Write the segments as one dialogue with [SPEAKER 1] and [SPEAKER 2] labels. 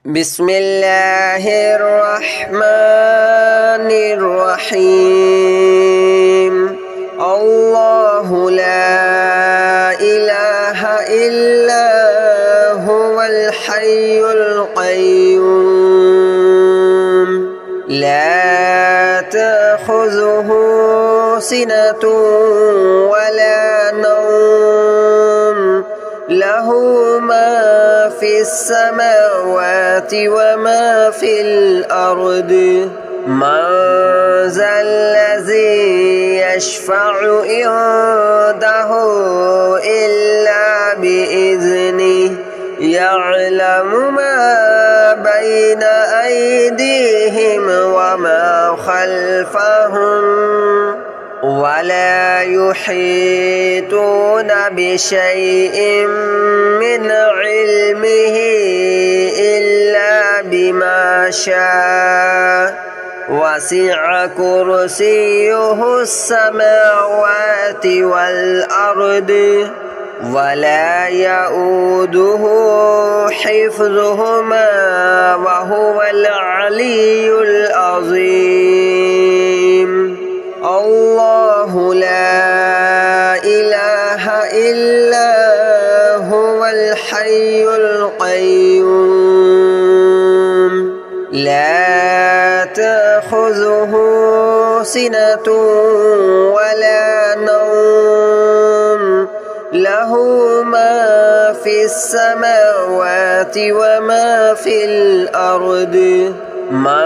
[SPEAKER 1] بسم الله الرحمن الرحيم الله لا إله إلا هو الحي القيوم لا تأخذه سنة ولا نوم له ما في السماوات وما في الأرض من ذا الذي يشفع عنده إلا بإذنه يعلم ما بين أيديهم وما خلفهم ولا يحيطون بشيء من علمه إلا بما شاء وسع كرسيه السماوات والأرض ولا يؤوده حفظهما وهو العلي العظيم الله لا إله إلا هو الحي القيوم لا تأخذه سنة ولا نوم له ما في السماوات وما في الأرض من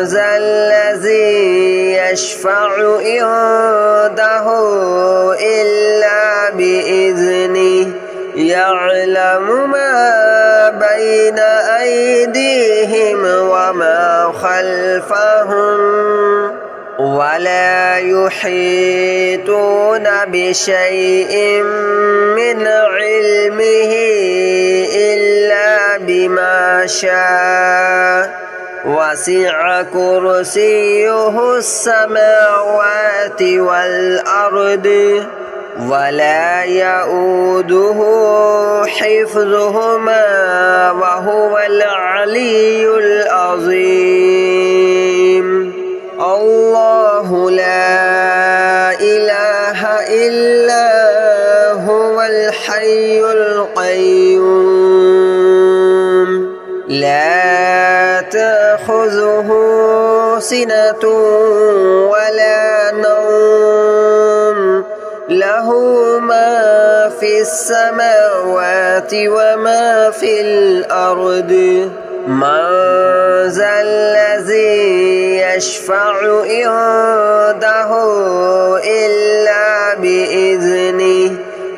[SPEAKER 1] ذا الذي يشفع عنده إلا بإذنه يعلم ما بين أيديهم وما خلفهم ولا يحيطون بشيء من علمه إلا بما شاء وسع كرسيه السماوات والأرض ولا يؤوده حفظهما وهو العلي العظيم الله لا إله إلا هو الحي القيوم لا تأخذه سنة ولا نوم له ما في السماوات وما في الأرض من ذا الذي يشفع عنده إلا بإذنه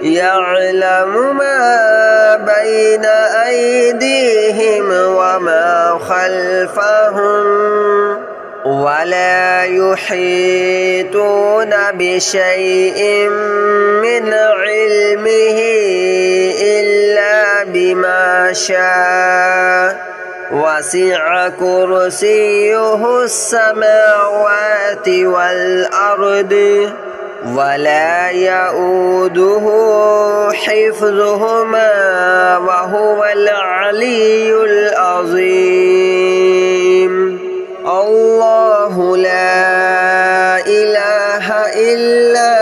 [SPEAKER 1] يعلم ما بين أيديهم وما خلفهم ولا يحيطون بشيء من علمه إلا بما شاء وسع كرسيه السماوات والأرض ولا يؤوده حفظهما وهو العلي العظيم الله لا إله إلا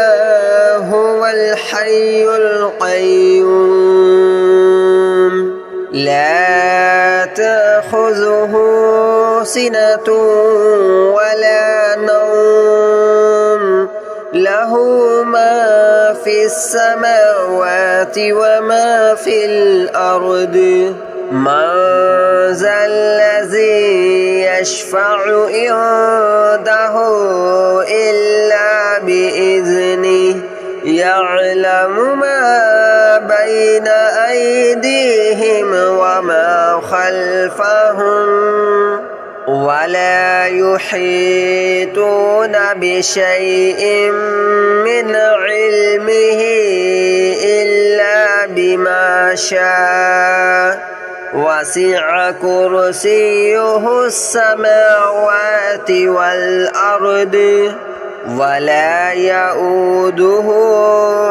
[SPEAKER 1] هو الحي القيوم لا تأخذه سنة ولا نوم له ما في السماوات وما في الأرض من ذا الذي يشفع عنده إلا بإذنه يعلم ما بين أيديهم وما خلفهم ولا يحيطون بشيء من علمه إلا بما شاء وسع كرسيه السماوات والأرض ولا يؤوده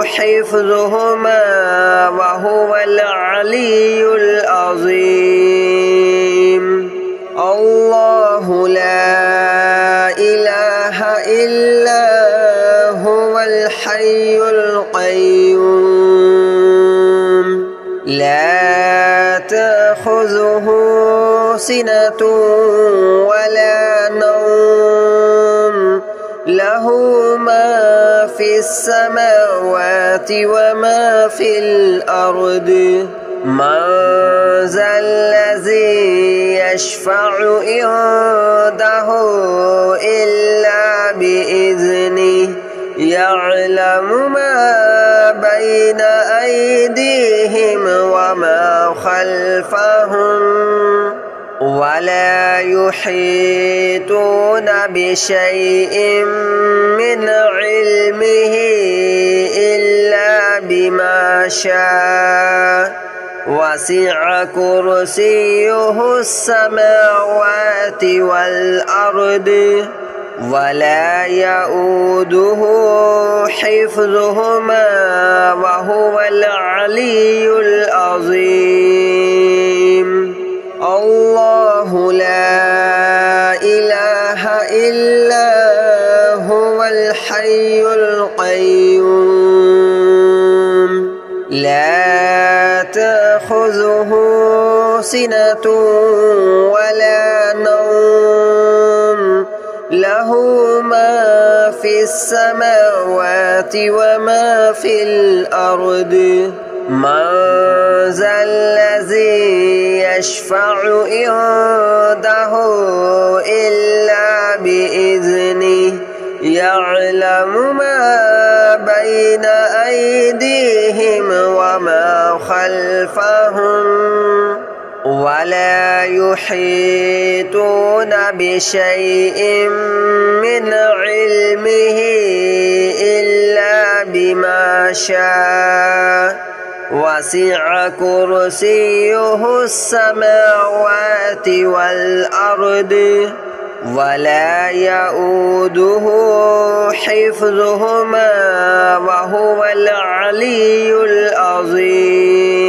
[SPEAKER 1] حفظهما وهو العلي العظيم. تأخذه سنة ولا نوم له ما في السماوات وما في الأرض من ذا الذي يشفع عنده إلا بإذنه يعلم ما بين أيديهم وما خلفهم ولا يحيطون بشيء من علمه إلا بما شاء وسع كرسيه السماوات والأرض ولا يؤوده حفظهما وهو العلي العظيم الله لا إله إلا هو الحي القيوم لا تأخذه سنة ولا نوم له ما في السماوات وما في الأرض من ذا الذي يشفع عنده إلا بإذنه يعلم ما بين أيديهم وما خلفهم ولا يحيطون بشيء من علمه إلا بما شاء وسع كرسيه السماوات والأرض ولا يؤوده حفظهما وهو العلي العظيم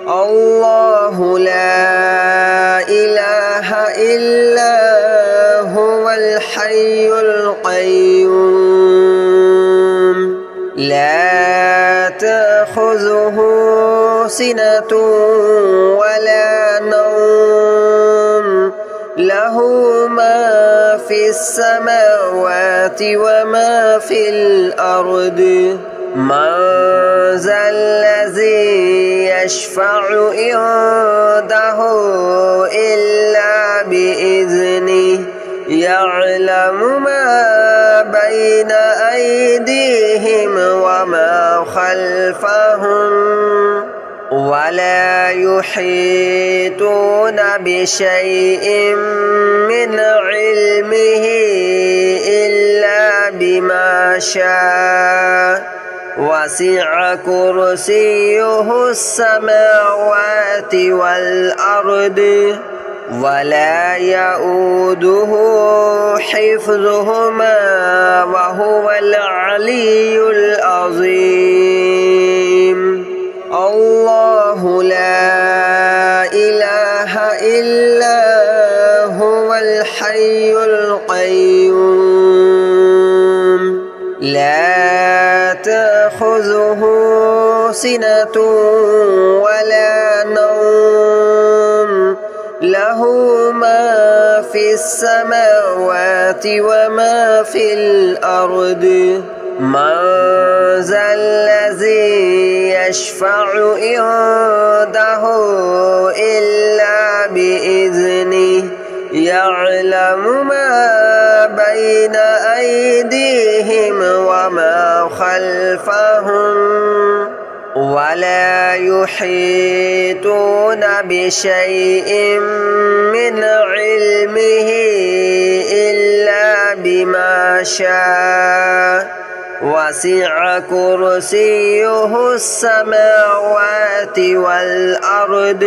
[SPEAKER 1] الله لا إله إلا هو الحي القيوم لا تأخذه سنة ولا نوم له ما في السماوات وما في الأرض من ذا الذي يشفع عنده إلا بإذنه يعلم ما بين أيديهم وما خلفهم ولا يحيطون بشيء من علمه إلا بما شاء وسع كرسيه السماوات والأرض ولا يؤوده حفظهما وهو العلي العظيم الله لا إله إلا هو الحي القيوم لا تأخذه سنة ولا نوم له ما في السماوات وما في الأرض من ذا الذي يشفع عنده إلا بإذنه يعلم ما بين أيديهم وما خلفهم ولا يحيطون بشيء من علمه إلا بما شاء وسع كرسيه السماوات والأرض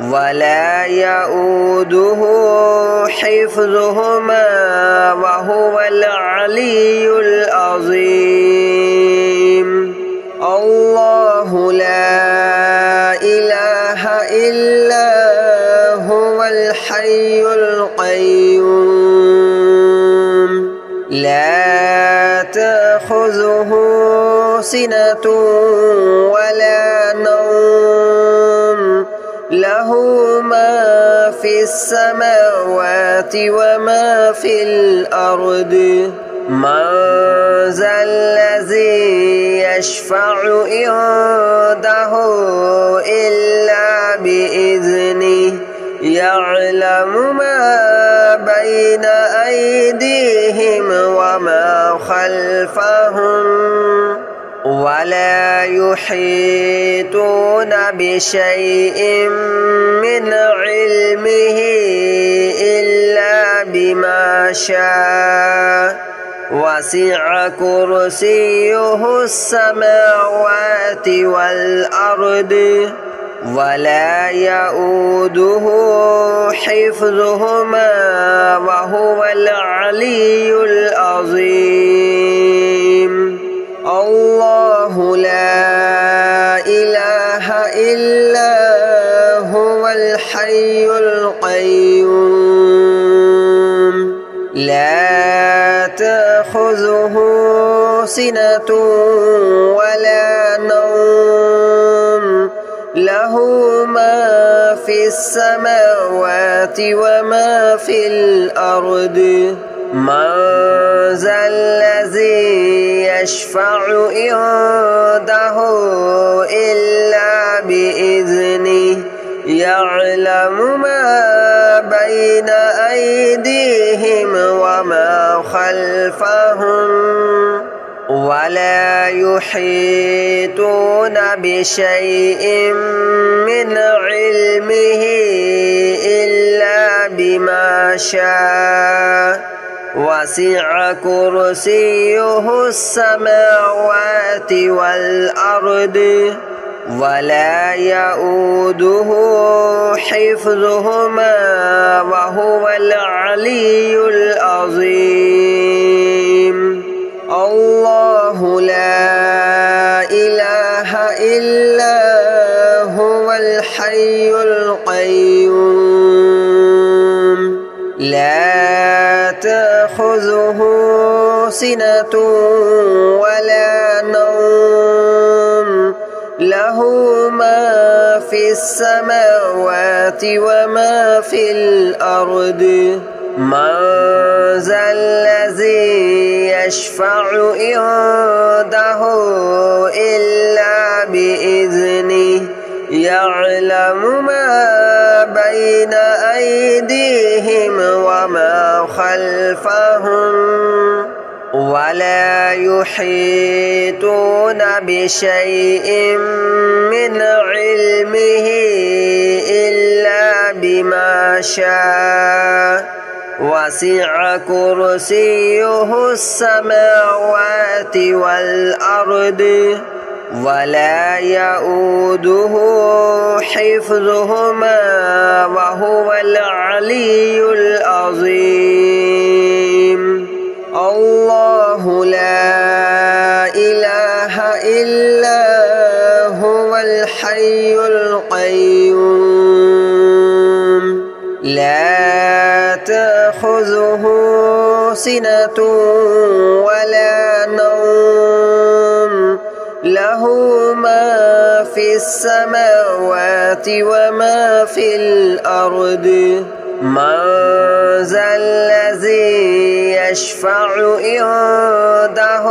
[SPEAKER 1] ولا يؤوده حفظهما وهو العلي العظيم الله لا إله إلا هو الحي القيوم لا تأخذه سنة ولا نوم له له ما في السماوات وما في الأرض من ذا الذي يشفع عنده إلا بإذنه يعلم ما بين أيديهم وما خلفهم ولا يحيطون بشيء من علمه إلا بما شاء وسع كرسيه السماوات والأرض ولا يؤوده حفظهما وهو العلي العظيم الله لا إله إلا هو الحي القيوم لا تأخذه سنة ولا نوم له ما في السماوات وما في الأرض من ذا الذي يشفع عنده إلا بإذنه يعلم ما بين أيديهم وما خلفهم ولا يحيطون بشيء من علمه إلا بما شاء وسع كرسيه السماوات والأرض ولا يؤوده حفظهما وهو العلي العظيم الله لا إله إلا هو الحي القيوم لا تأخذه سنة ولا نوم له ما في السماوات وما في الأرض من ذا الذي يشفع عنده إلا بإذنه يعلم ما بين أيديهم وما خلفهم ولا يحيطون بشيء من علمه إلا بما شاء وسع كرسيه السماوات والأرض ولا يؤوده حفظهما وهو العلي العظيم الله لا إله إلا هو الحي القيوم لا تأخذه سنة ولا نوم له ما في السماوات وما في الأرض من ذا الذي يشفع عنده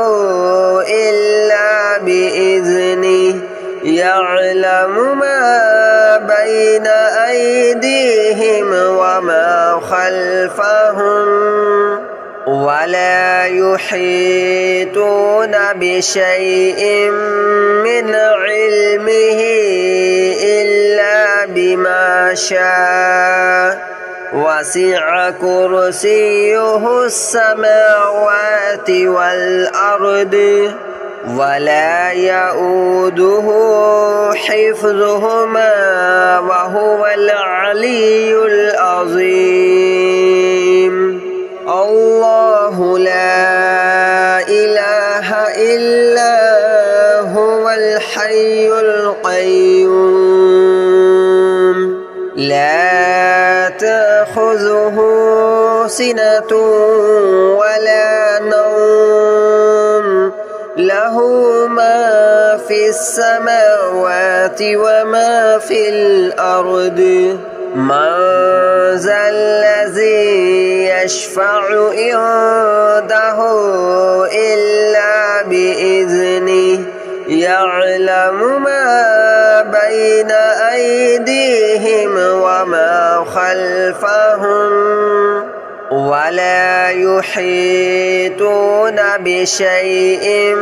[SPEAKER 1] إلا بإذنه يعلم ما بين أيديهم وما خلفهم ولا يحيطون بشيء من علمه إلا بما شاء وسع كرسيه السماوات والأرض ولا يؤوده حفظهما وهو العلي العظيم الله لا إله إلا هو الحي القيوم لا تأخذه سنة ولا نوم له له ما في السماوات وما في الأرض من ذا الذي يشفع عنده إلا بإذنه يعلم ما بين أيديهم وما خلفهم ولا يحيطون بشيء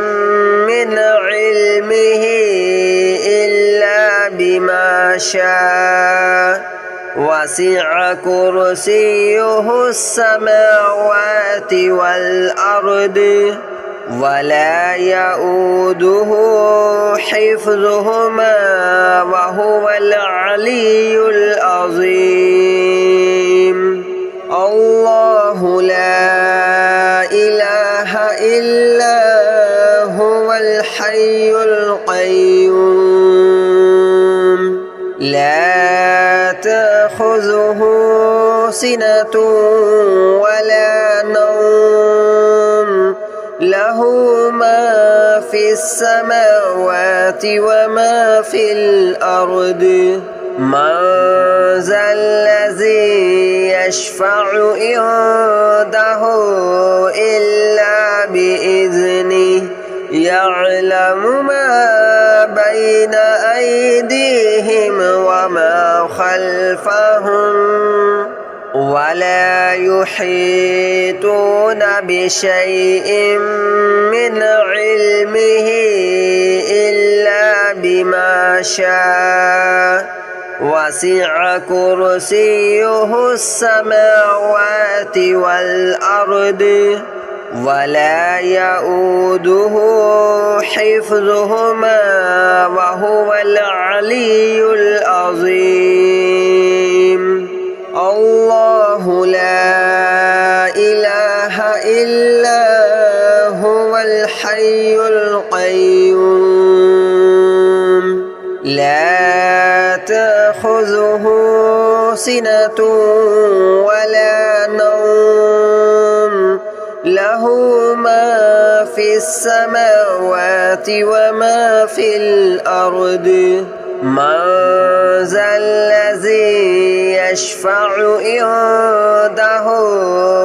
[SPEAKER 1] من علمه إلا بما شاء وسع كرسيه السماوات والأرض ولا يؤوده حفظهما وهو العلي العظيم الله لا إله إلا هو الحي القيوم لا تأخذه سنة ولا نوم له ما في السماوات وما في الأرض من ذا الذي يشفع عنده إلا بإذنه يعلم ما بين أيديهم وما خلفهم ولا يحيطون بشيء من علمه إلا بما شاء وسع كرسيه السماوات والأرض ولا يؤوده حفظهما وهو العلي العظيم الله لا إله إلا هو الحي القيوم لا تأخذه سنة ولا نوم له ما في السماوات وما في الأرض من ذا الذي يشفع عنده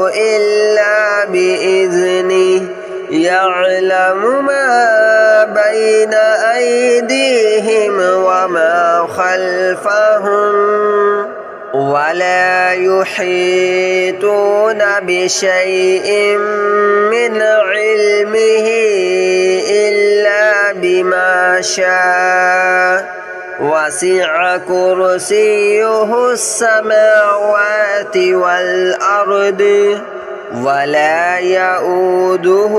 [SPEAKER 1] إلا بإذنه يعلم ما بين أيديهم وما خلفهم ولا يحيطون بشيء من علمه إلا بما شاء وسع كرسيه السماوات والأرض ولا يؤوده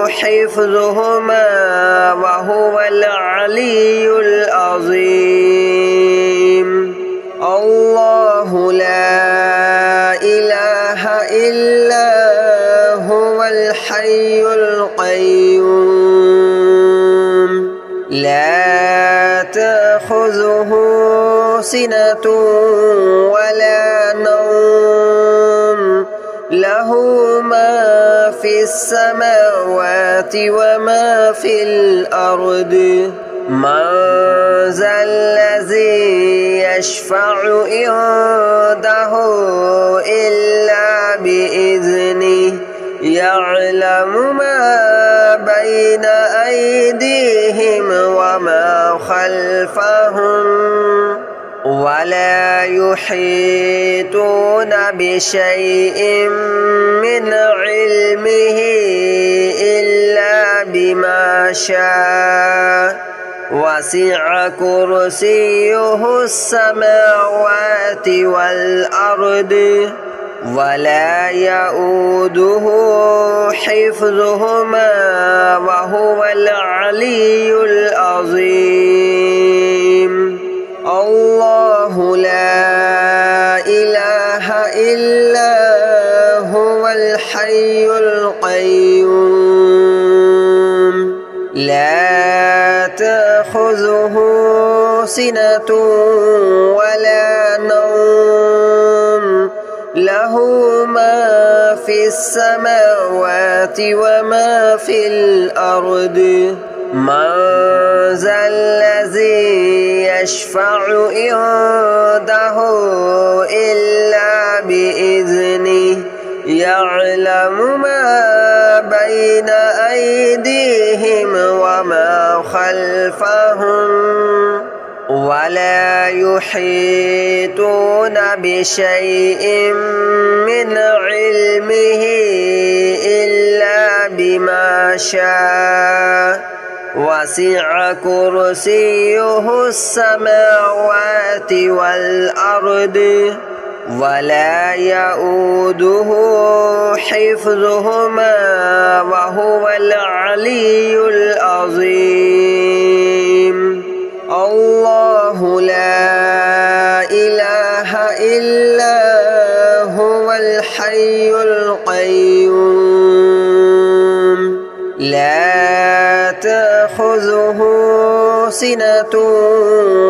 [SPEAKER 1] حفظهما وهو العلي العظيم الله لا إله إلا هو الحي القيوم لا تأخذه سنة ولا نوم له ما في السماوات وما في الأرض من ذا الذي يشفع عنده إلا بإذنه يعلم ما بين أيديهم وما خلفهم ولا يحيطون بشيء من علمه إلا بما شاء وسع كرسيه السماوات والأرض ولا يؤوده حفظهما وهو العلي العظيم الله لا إله إلا هو الحي القيوم لا تأخذه سنة ولا نوم له ما في السماوات وما في الأرض من ذا الذي يشفع عنده إلا بإذنه يعلم ما بين أيديهم وما خلفهم ولا يحيطون بشيء من علمه إلا بما شاء وسع كرسيه السماوات والأرض ولا يؤوده حفظهما وهو العلي العظيم الله لا إله إلا هو الحي القيوم لا تأخذه سنة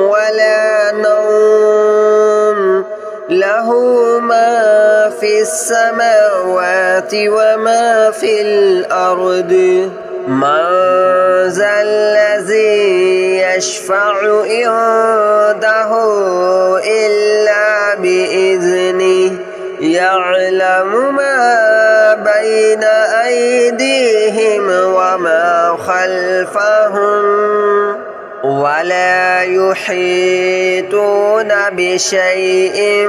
[SPEAKER 1] ولا نوم له ما في السماوات وما في الأرض من ذا الذي يشفع عنده إلا بإذنه يعلم ما بين أيديهم وما خلفهم ولا يحيطون بشيء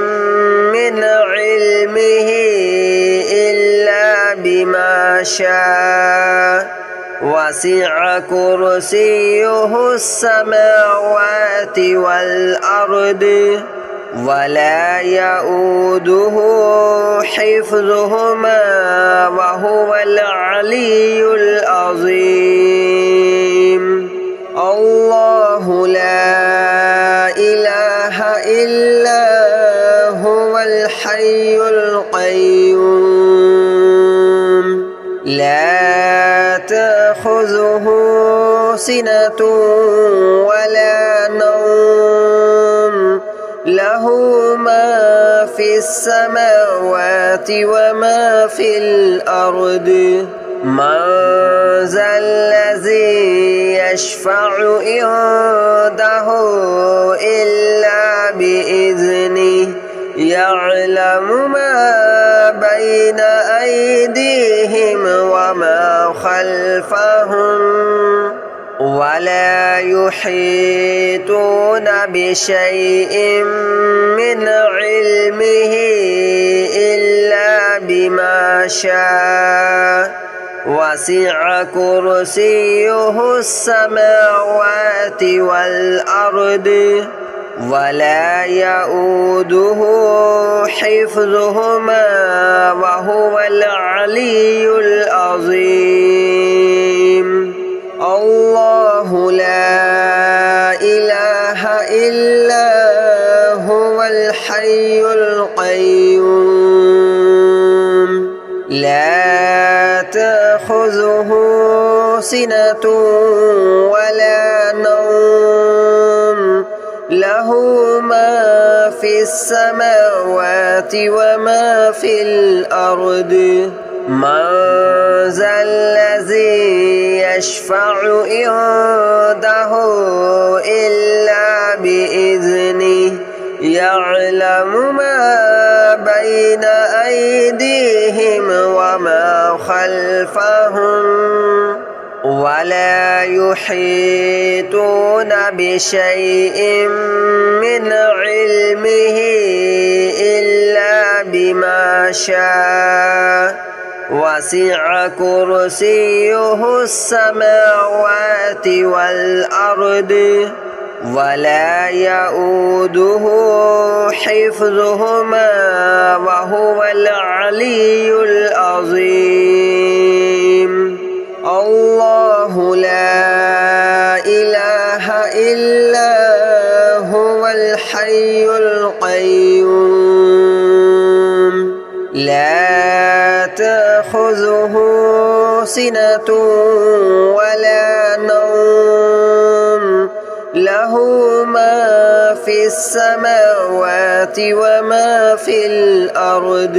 [SPEAKER 1] من علمه إلا بما شاء وسع كرسيه السماوات والأرض ولا يؤوده حفظهما وهو العلي العظيم الله لا إله إلا هو الحي القيوم لا تأخذه سنة ولا نوم له ما في السماوات وما في الأرض من ذا الذي يشفع عنده إلا بإذنه يعلم ما بين أيديهم وما خلفهم ولا يحيطون بشيء من علمه إلا بما شاء وسع كرسيه السماوات والأرض ولا يؤوده حفظهما وهو العلي العظيم الله لا إله إلا هو الحي القيوم لا تأخذه سنة ولا نوم له ما في السماوات وما في الأرض من ذا الذي يشفع عنده إلا بإذنه يعلم ما بين أيديهم وما خلفهم ولا يحيطون بشيء من علمه إلا بما شاء وسع كرسيه السماوات والأرض ولا يؤوده حفظهما وهو العلي العظيم الله لا إله إلا هو الحي القيوم لا تأخذه سنة ولا نوم له ما في السماوات وما في الأرض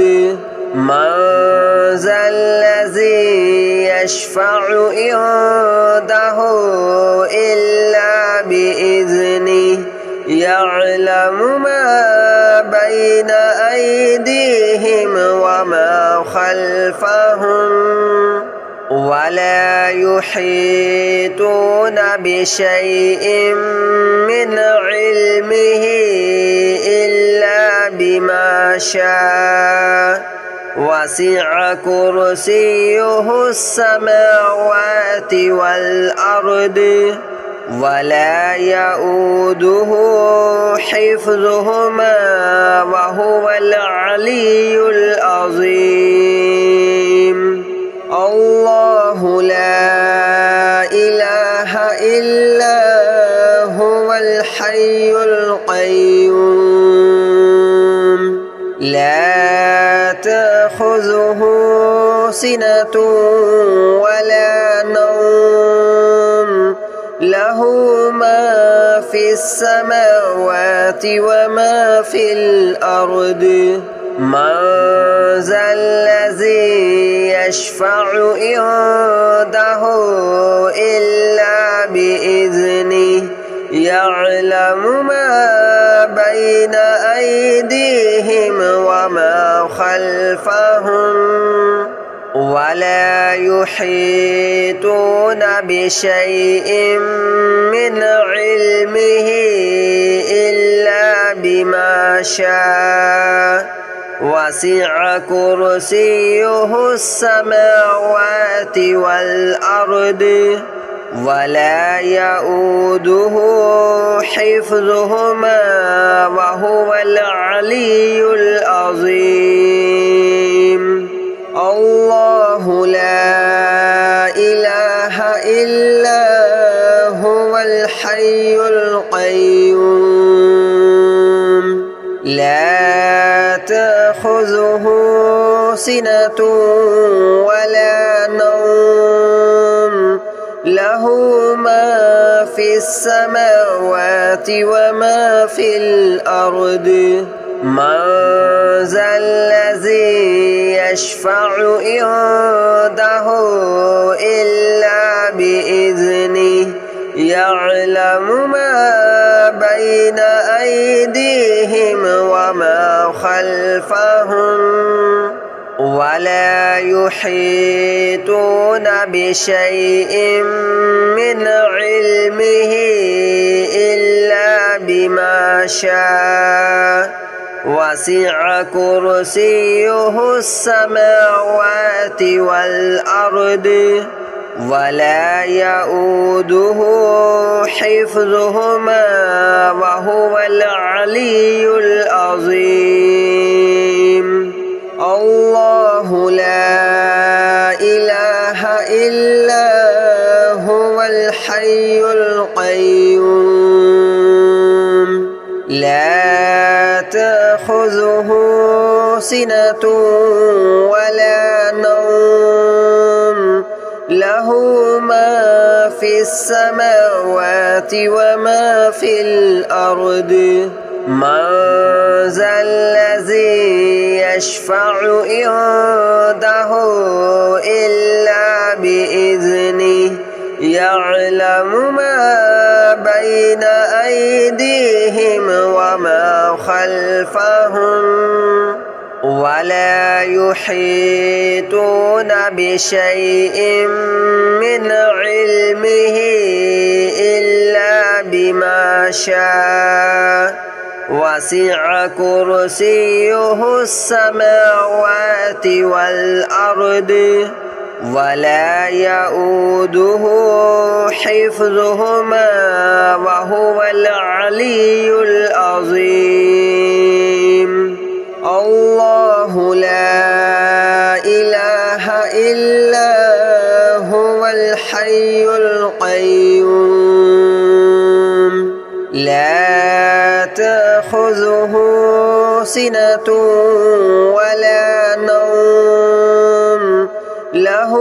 [SPEAKER 1] من ذا الذي يشفع عنده إلا بإذنه يعلم ما بين أيديهم وما خلفهم ولا يحيطون بشيء من علمه إلا بما شاء وسع كرسيه السماوات والأرض ولا يؤوده حفظهما وهو العلي العظيم الله لا إله إلا هو الحي القيوم لا تأخذه سنة ولا نوم له ما في السماوات وما في الأرض من ذا الذي يشفع عنده إلا بإذنه يعلم ما بين أيديهم وما خلفهم ولا يحيطون بشيء من علمه إلا بما شاء وسع كرسيه السماوات والأرض ولا يؤوده حفظهما وهو العلي العظيم الله لا إله إلا هو الحي القيوم لا تأخذه سنة ولا نوم له ما في السماوات وما في الأرض من ذا الذي يشفع عنده إلا بإذنه يعلم ما بين أيديهم وما خلفهم ولا يحيطون بشيء من علمه إلا بما شاء وسع كرسيه السماوات والأرض ولا يؤوده حفظهما وهو العلي العظيم الله لا إله إلا هو الحي القيوم لا تأخذه سنة ولا نوم له ما في السماوات وما في الأرض من ذا الذي يشفع عنده إلا بإذنه يعلم ما بين أيديهم وما خلفهم ولا يحيطون بشيء من علمه إلا بما شاء وسع كرسيه السماوات والأرض ولا يؤوده حفظهما وهو العلي العظيم الله لا إله إلا هو الحي القيوم لا تأخذه سنة ولا نوم له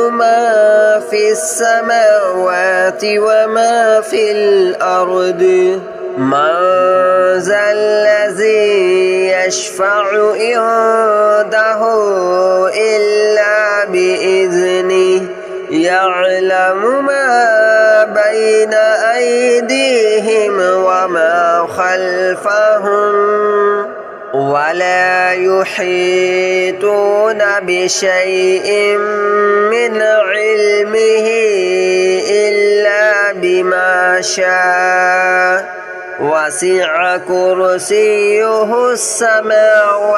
[SPEAKER 1] ما في السماوات وما في الأرض من ذا الذي يشفع عنده إلا بإذنه يعلم ما بين أيديهم وما خلفهم ولا يحيطون بشيء من علمه إلا بما شاء وسع كرسيه السماوات